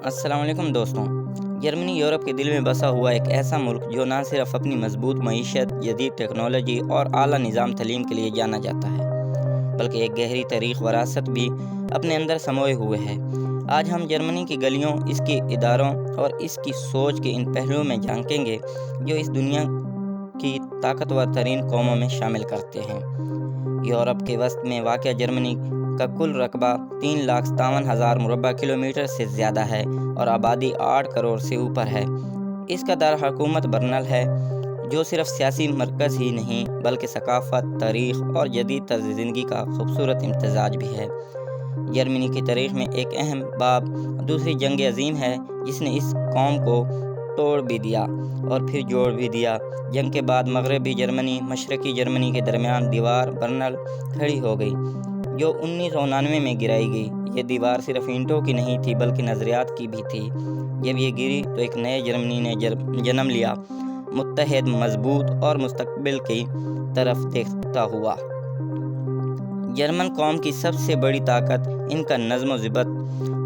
السلام علیکم دوستوں۔ جرمنی یورپ کے دل میں بسا ہوا ایک ایسا ملک جو نہ صرف اپنی مضبوط معیشت، جدید ٹیکنالوجی اور اعلیٰ نظام تعلیم کے لیے جانا جاتا ہے، بلکہ ایک گہری تاریخ وراثت بھی اپنے اندر سموئے ہوئے ہے۔ آج ہم جرمنی کی گلیوں، اس کے اداروں اور اس کی سوچ کے ان پہلوؤں میں جھانکیں گے جو اس دنیا کی طاقتور ترین قوموں میں شامل کرتے ہیں۔ یورپ کے وسط میں واقع جرمنی کا کل رقبہ 3,57,000 مربع کلومیٹر سے زیادہ ہے اور آبادی 8 کروڑ سے اوپر ہے۔ اس کا دارالحکومت برلن ہے، جو صرف سیاسی مرکز ہی نہیں بلکہ ثقافت، تاریخ اور جدید طرز زندگی کا خوبصورت امتزاج بھی ہے۔ جرمنی کی تاریخ میں ایک اہم باب دوسری جنگ عظیم ہے، جس نے اس قوم کو توڑ بھی دیا اور پھر جوڑ بھی دیا۔ جنگ کے بعد مغربی جرمنی مشرقی جرمنی کے درمیان دیوار برلن کھڑی ہو گئی، جو 1999 میں گرائی گئی۔ یہ دیوار صرف اینٹوں کی نہیں تھی بلکہ نظریات کی بھی تھی۔ جب یہ گری تو ایک نئے جرمنی نے جنم لیا، متحد، مضبوط اور مستقبل کی طرف دیکھتا ہوا۔ جرمن قوم کی سب سے بڑی طاقت ان کا نظم و ضبط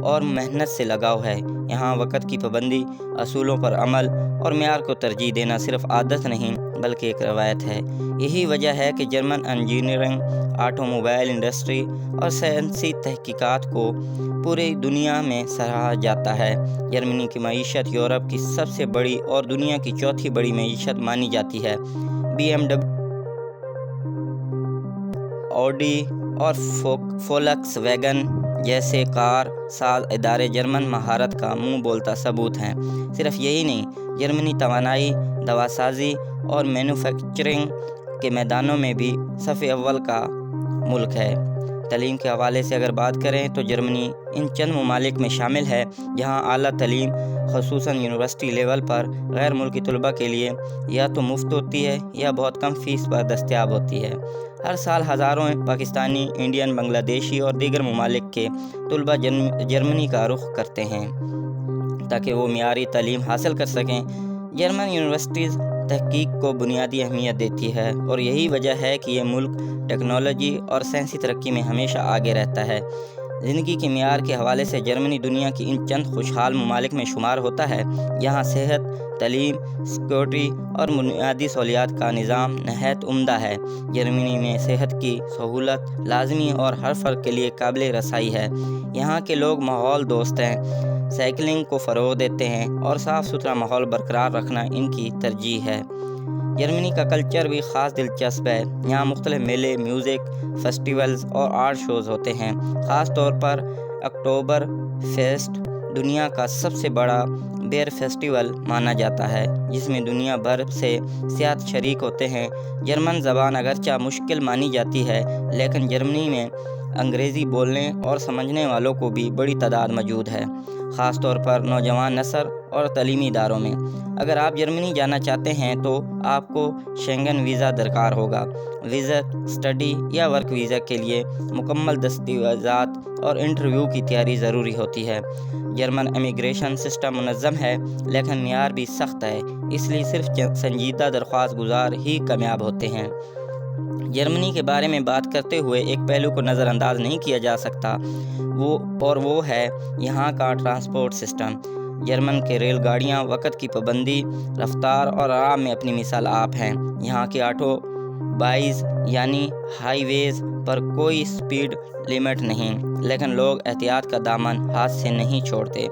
اور محنت سے لگاؤ ہے۔ یہاں وقت کی پابندی، اصولوں پر عمل اور معیار کو ترجیح دینا صرف عادت نہیں بلکہ ایک روایت ہے۔ یہی وجہ ہے کہ German engineering, auto mobile industry اور سائنسی تحقیقات کو پوری دنیا میں سراہا جاتا ہے۔ جرمنی کی معیشت یورپ کی سب سے بڑی اور دنیا کی چوتھی بڑی معیشت مانی جاتی ہے۔ BMW، آڈی اور فولکس ویگن جیسے کار ساز ادارے جرمن مہارت کا منہ بولتا ثبوت ہیں۔ صرف یہی نہیں، جرمنی توانائی، دواسازی اور مینوفیکچرنگ کے میدانوں میں بھی صف اول کا ملک ہے۔ تعلیم کے حوالے سے اگر بات کریں تو جرمنی ان چند ممالک میں شامل ہے جہاں اعلیٰ تعلیم، خصوصاً یونیورسٹی لیول پر، غیر ملکی طلباء کے لیے یا تو مفت ہوتی ہے یا بہت کم فیس پر دستیاب ہوتی ہے۔ ہر سال ہزاروں پاکستانی، انڈین، بنگلہ دیشی اور دیگر ممالک کے طلباء جرمنی کا رخ کرتے ہیں تاکہ وہ معیاری تعلیم حاصل کر سکیں۔ جرمن یونیورسٹیز تحقیق کو بنیادی اہمیت دیتی ہے اور یہی وجہ ہے کہ یہ ملک ٹیکنالوجی اور سائنسی ترقی میں ہمیشہ آگے رہتا ہے۔ زندگی کے معیار کے حوالے سے جرمنی دنیا کی ان چند خوشحال ممالک میں شمار ہوتا ہے جہاں صحت، تعلیم، سیکورٹی اور بنیادی سہولیات کا نظام نہایت عمدہ ہے۔ جرمنی میں صحت کی سہولت لازمی اور ہر فرد کے لیے قابل رسائی ہے۔ یہاں کے لوگ ماحول دوست ہیں، سائیکلنگ کو فروغ دیتے ہیں اور صاف ستھرا ماحول برقرار رکھنا ان کی ترجیح ہے۔ جرمنی کا کلچر بھی خاص دلچسپ ہے۔ یہاں مختلف میلے، میوزک فیسٹیولز اور آرٹ شوز ہوتے ہیں۔ خاص طور پر اکتوبر فیسٹ دنیا کا سب سے بڑا بیئر فیسٹیول مانا جاتا ہے، جس میں دنیا بھر سے سیاح شریک ہوتے ہیں۔ جرمن زبان اگرچہ مشکل مانی جاتی ہے، لیکن جرمنی میں انگریزی بولنے اور سمجھنے والوں کو بھی بڑی تعداد موجود ہے، خاص طور پر نوجوان نسل اور تعلیمی اداروں میں۔ اگر آپ جرمنی جانا چاہتے ہیں تو آپ کو شینگن ویزا درکار ہوگا۔ وزٹ، اسٹڈی یا ورک ویزا کے لیے مکمل دستاویزات اور انٹرویو کی تیاری ضروری ہوتی ہے۔ جرمن امیگریشن سسٹم منظم ہے لیکن معیار بھی سخت ہے، اس لیے صرف سنجیدہ درخواست گزار ہی کامیاب ہوتے ہیں۔ جرمنی کے بارے میں بات کرتے ہوئے ایک پہلو کو نظر انداز نہیں کیا جا سکتا، وہ ہے یہاں کا ٹرانسپورٹ سسٹم۔ جرمن کے ریل گاڑیاں وقت کی پابندی، رفتار اور آرام میں اپنی مثال آپ ہیں۔ یہاں کے آٹو بائز یعنی ہائی ویز پر کوئی سپیڈ لمٹ نہیں، لیکن لوگ احتیاط کا دامن ہاتھ سے نہیں چھوڑتے۔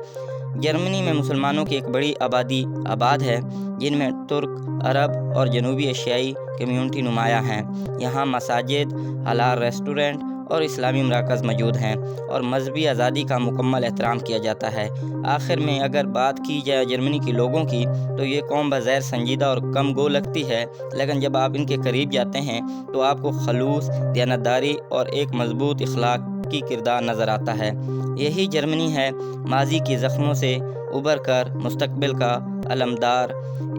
جرمنی میں مسلمانوں کی ایک بڑی آبادی آباد ہے، جن میں ترک، عرب اور جنوبی ایشیائی کمیونٹی نمایاں ہیں۔ یہاں مساجد، حلال ریسٹورنٹ اور اسلامی مراکز موجود ہیں اور مذہبی آزادی کا مکمل احترام کیا جاتا ہے۔ آخر میں اگر بات کی جائے جرمنی کے لوگوں کی تو یہ قوم بظاہر سنجیدہ اور کم گو لگتی ہے، لیکن جب آپ ان کے قریب جاتے ہیں تو آپ کو خلوص، دیانتداری اور ایک مضبوط اخلاقی کردار نظر آتا ہے۔ یہی جرمنی ہے، ماضی کے زخموں سے ابھر کر مستقبل کا علمدار،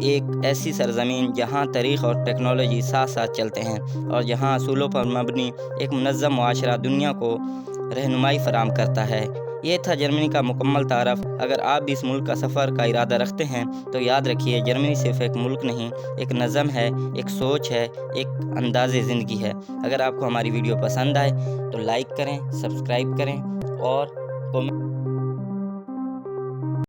ایک ایسی سرزمین جہاں تاریخ اور ٹیکنالوجی ساتھ ساتھ چلتے ہیں اور جہاں اصولوں پر مبنی ایک منظم معاشرہ دنیا کو رہنمائی فراہم کرتا ہے۔ یہ تھا جرمنی کا مکمل تعارف۔ اگر آپ بھی اس ملک کا سفر کا ارادہ رکھتے ہیں تو یاد رکھیے، جرمنی صرف ایک ملک نہیں، ایک نظم ہے، ایک سوچ ہے، ایک انداز زندگی ہے۔ اگر آپ کو ہماری ویڈیو پسند آئے تو لائک کریں، سبسکرائب کریں اور کومنٹ